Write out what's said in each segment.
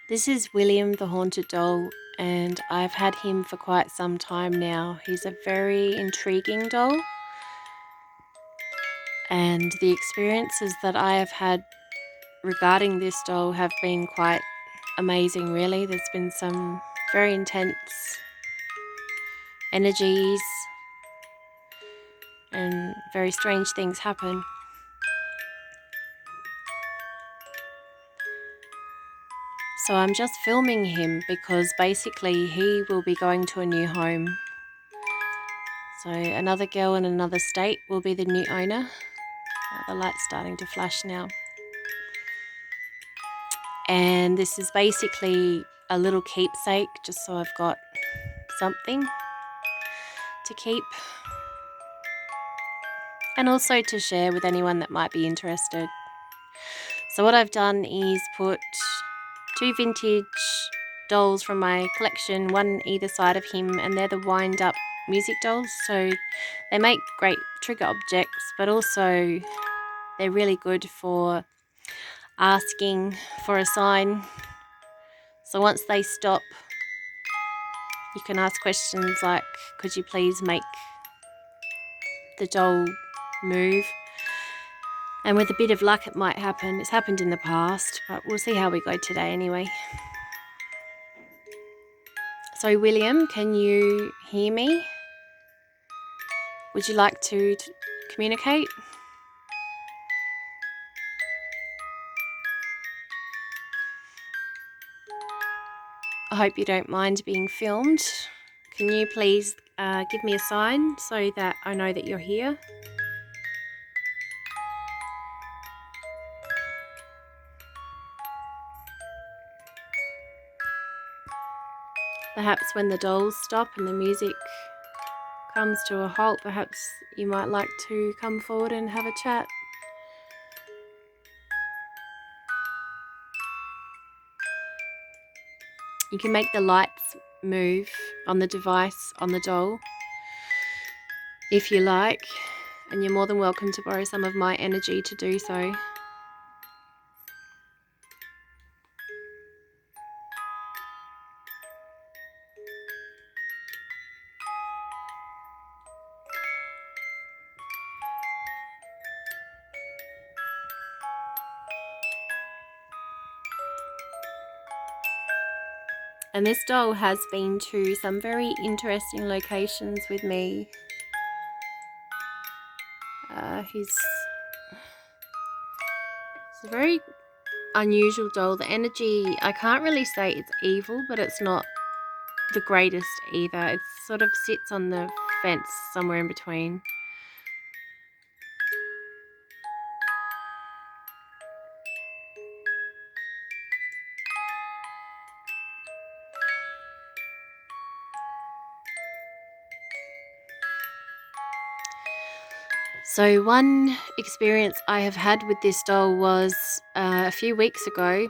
This is William the Haunted Doll, and I've had him for quite some time now. He's a very intriguing doll, and the experiences that I have had regarding this doll have been quite amazing, really. There's been some very intense energies and very strange things happen. So I'm just filming him because basically he will be going to a new home. So another girl in another state will be the new owner. The light's starting to flash now. And this is basically a little keepsake, just so I've got something to keep. And also to share with anyone that might be interested. So what I've done is put 2 vintage dolls from my collection, one either side of him, and they're the wind up music dolls. So they make great trigger objects, but also they're really good for asking for a sign. So once they stop, you can ask questions like, could you please make the doll move? And with a bit of luck it might happen. It's happened in the past, but we'll see how we go today anyway. So William, can you hear me? Would you like to communicate? I hope you don't mind being filmed. Can you please give me a sign so that I know that you're here? Perhaps when the dolls stop and the music comes to a halt, perhaps you might like to come forward and have a chat. You can make the lights move on the device, on the doll, if you like, and you're more than welcome to borrow some of my energy to do so. And this doll has been to some very interesting locations with me. He's a very unusual doll. The energy, I can't really say it's evil, but it's not the greatest either. It sort of sits on the fence somewhere in between. So one experience I have had with this doll was a few weeks ago.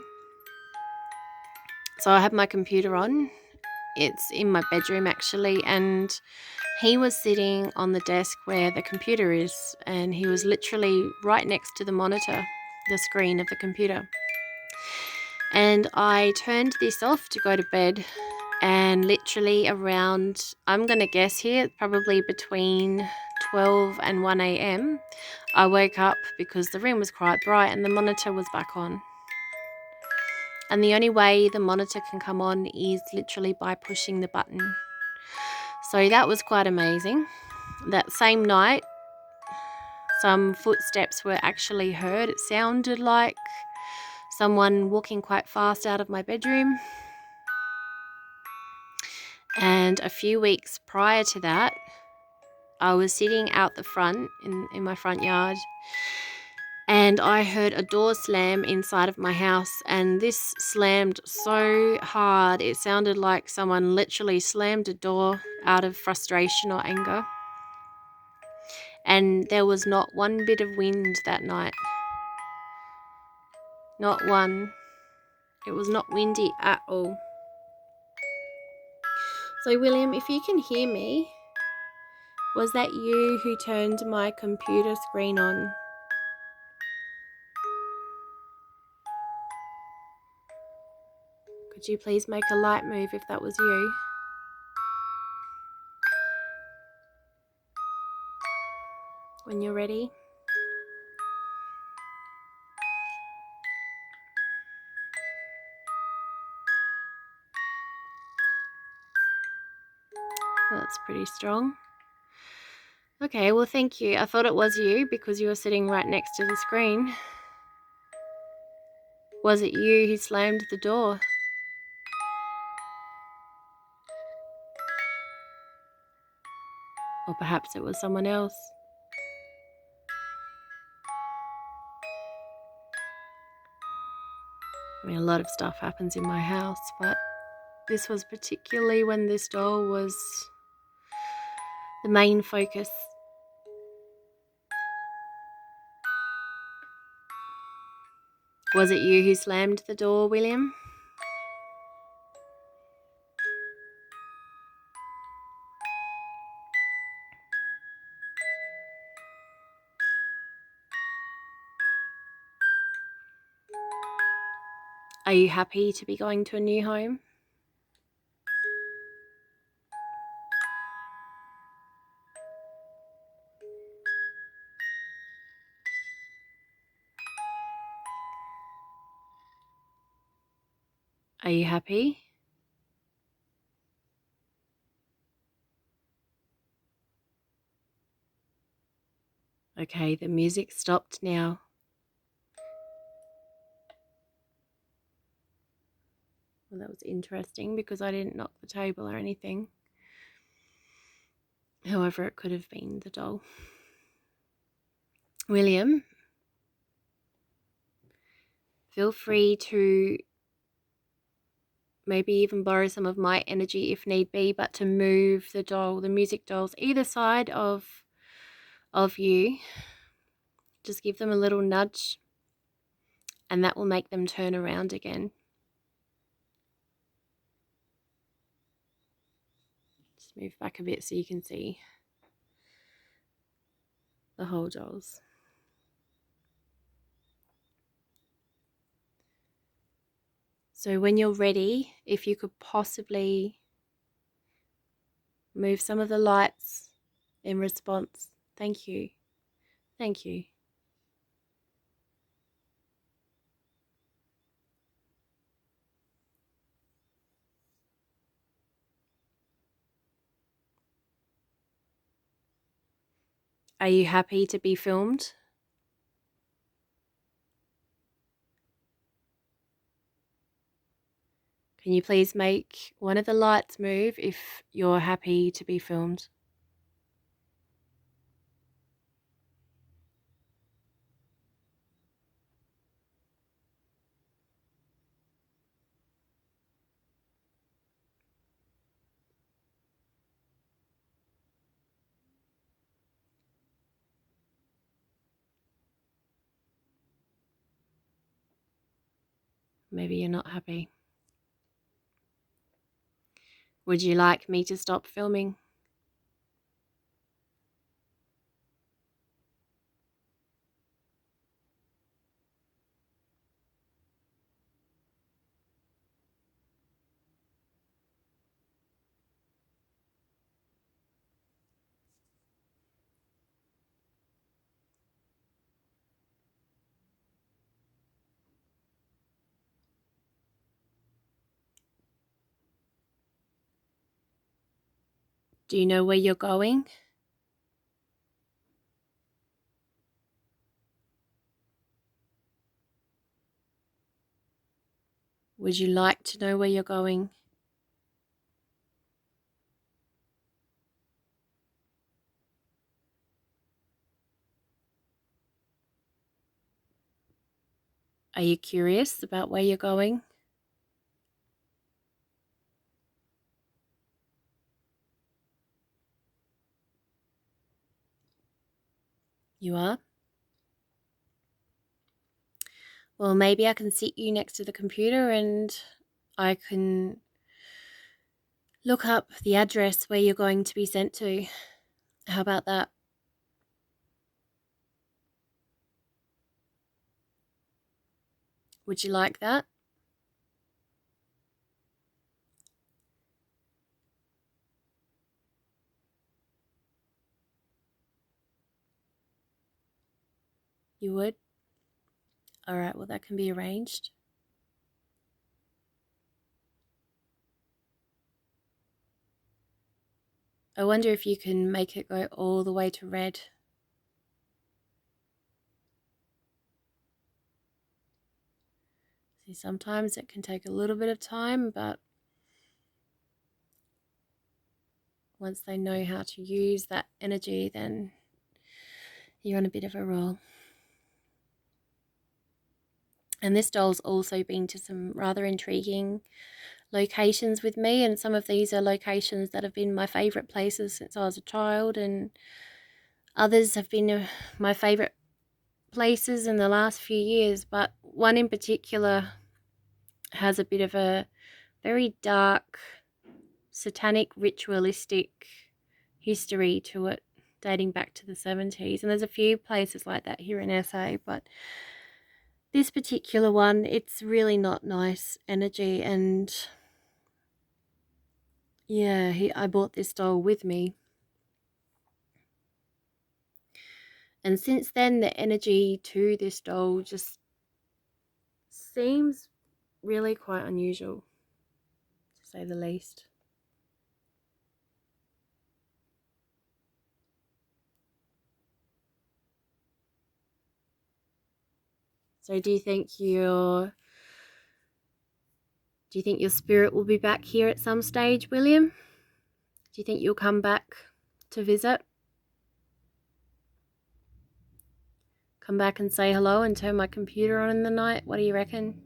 So I have my computer on. It's in my bedroom actually, and he was sitting on the desk where the computer is, and he was literally right next to the monitor, the screen of the computer. And I turned this off to go to bed, and literally around, I'm going to guess here, probably between 12 and 1 a.m, I woke up because the room was quite bright and the monitor was back on. And the only way the monitor can come on is literally by pushing the button. So that was quite amazing. That same night, some footsteps were actually heard. It sounded like someone walking quite fast out of my bedroom. And a few weeks prior to that, I was sitting out the front in my front yard, and I heard a door slam inside of my house, and this slammed so hard it sounded like someone literally slammed a door out of frustration or anger. And there was not one bit of wind that night. Not one. It was not windy at all. So William, if you can hear me, was that you who turned my computer screen on? Could you please make a light move if that was you? When you're ready. Well, that's pretty strong. Okay, well, thank you. I thought it was you because you were sitting right next to the screen. Was it you who slammed the door? Or perhaps it was someone else. I mean, a lot of stuff happens in my house, but this was particularly when this doll was the main focus. Was it you who slammed the door, William? Are you happy to be going to a new home? Are you happy? Okay, the music stopped now. Well, that was interesting because I didn't knock the table or anything. However, it could have been the doll. William, feel free to maybe even borrow some of my energy if need be, but to move the doll, the music dolls, either side of you. Just give them a little nudge and that will make them turn around again. Just move back a bit so you can see the whole dolls. So when you're ready, if you could possibly move some of the lights in response. Thank you. Thank you. Are you happy to be filmed? Can you please make one of the lights move if you're happy to be filmed? Maybe you're not happy. Would you like me to stop filming? Do you know where you're going? Would you like to know where you're going? Are you curious about where you're going? You are? Well, maybe I can sit you next to the computer and I can look up the address where you're going to be sent to. How about that? Would you like that? You would? All right, well, that can be arranged. I wonder if you can make it go all the way to red. See, sometimes it can take a little bit of time, but once they know how to use that energy, then you're on a bit of a roll. And this doll's also been to some rather intriguing locations with me, and some of these are locations that have been my favourite places since I was a child, and others have been my favourite places in the last few years, but one in particular has a bit of a very dark, satanic, ritualistic history to it, dating back to the 70s. And there's a few places like that here in SA, but this particular one, it's really not nice energy. And yeah, I bought this doll with me. And since then, the energy to this doll just seems really quite unusual, to say the least. So do you think your spirit will be back here at some stage, William? Do you think you'll come back to visit? Come back and say hello and turn my computer on in the night? What do you reckon?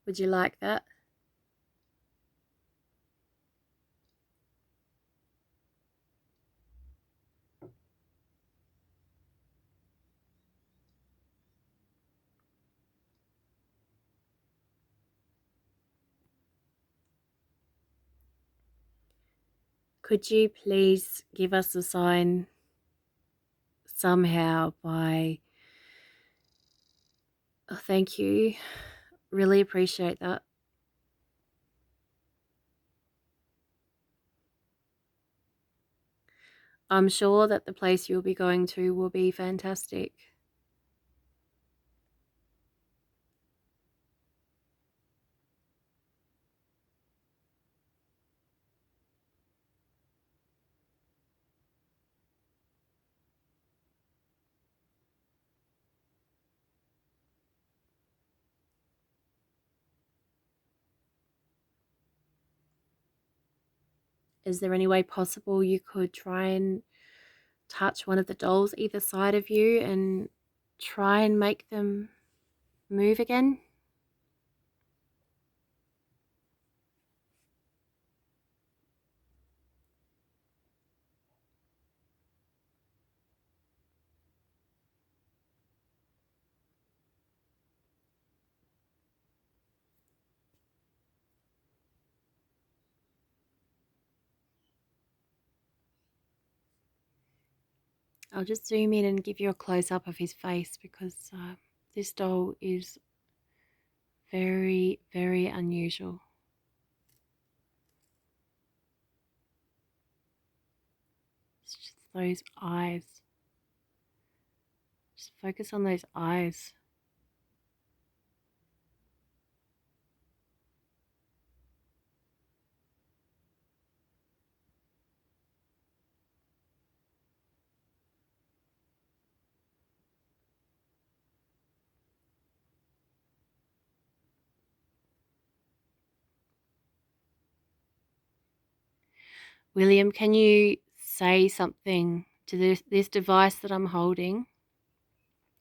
Would you like that? Could you please give us a sign somehow by... Oh, thank you. Really appreciate that. I'm sure that the place you'll be going to will be fantastic. Is there any way possible you could try and touch one of the dolls either side of you and try and make them move again? I'll just zoom in and give you a close-up of his face because this doll is very, very unusual. It's just those eyes. Just focus on those eyes. William, can you say something to this device that I'm holding?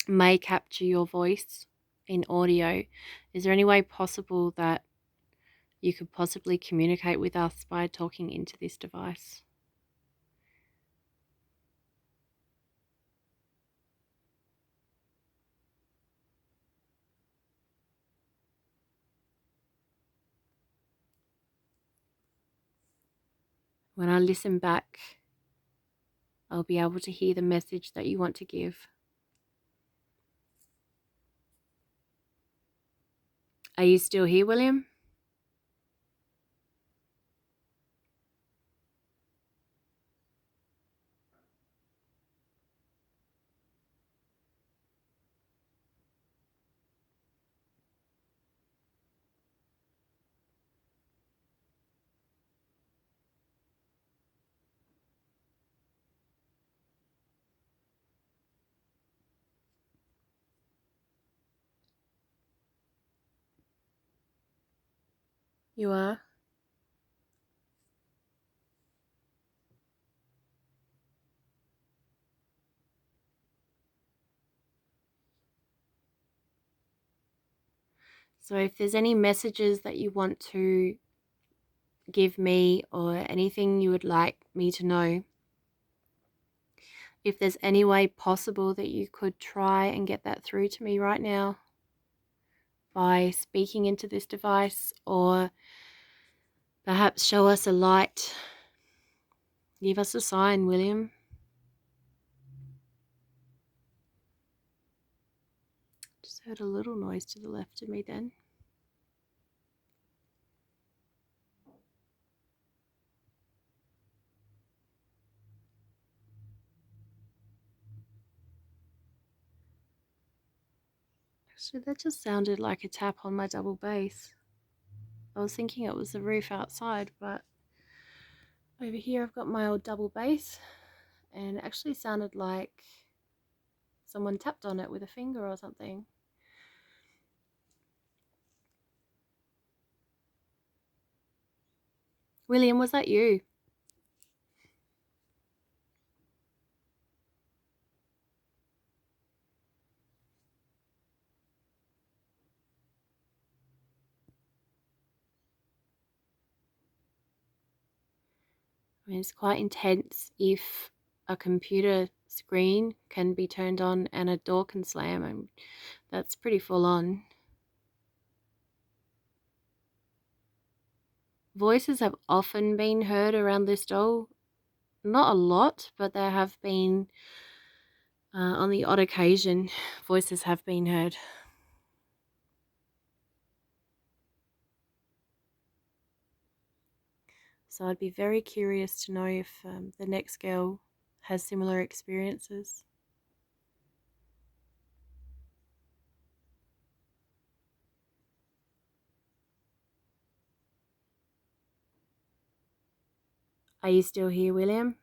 May capture your voice in audio. Is there any way possible that you could possibly communicate with us by talking into this device? When I listen back, I'll be able to hear the message that you want to give. Are you still here, William? You are? So if there's any messages that you want to give me or anything you would like me to know, if there's any way possible that you could try and get that through to me right now by speaking into this device, or perhaps show us a light, give us a sign, William. Just heard a little noise to the left of me then. Actually, that just sounded like a tap on my double bass. I was thinking it was the roof outside, but over here I've got my old double bass, and it actually sounded like someone tapped on it with a finger or something. William, was that you? I mean, it's quite intense if a computer screen can be turned on and a door can slam. I mean, that's pretty full on. Voices have often been heard around this doll. Not a lot, but there have been, on the odd occasion, voices have been heard. So I'd be very curious to know if the next girl has similar experiences. Are you still here, William?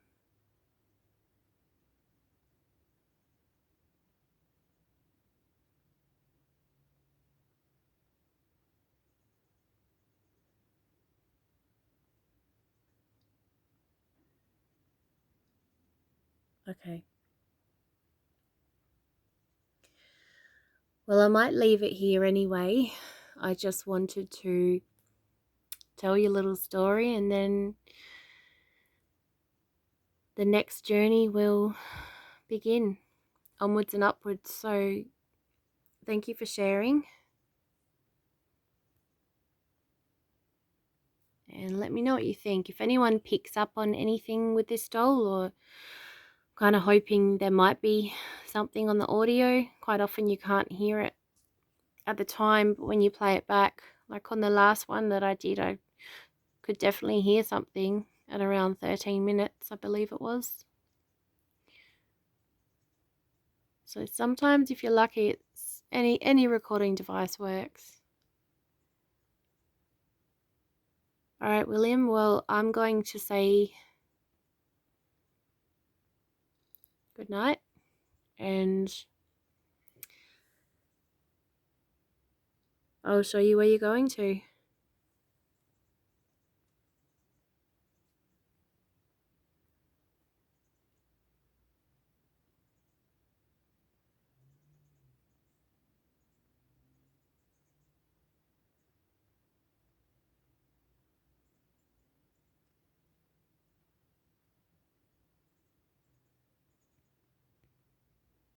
Okay. Well, I might leave it here anyway. I just wanted to tell you a little story, and then the next journey will begin onwards and upwards. So thank you for sharing, and let me know what you think. If anyone picks up on anything with this doll, or kind of hoping there might be something on the audio, quite often you can't hear it at the time, but when you play it back, like on the last one that I did, I could definitely hear something at around 13 minutes, I believe it was. So sometimes if you're lucky, it's any recording device works. All right, William, well, I'm going to say good night, and I'll show you where you're going to.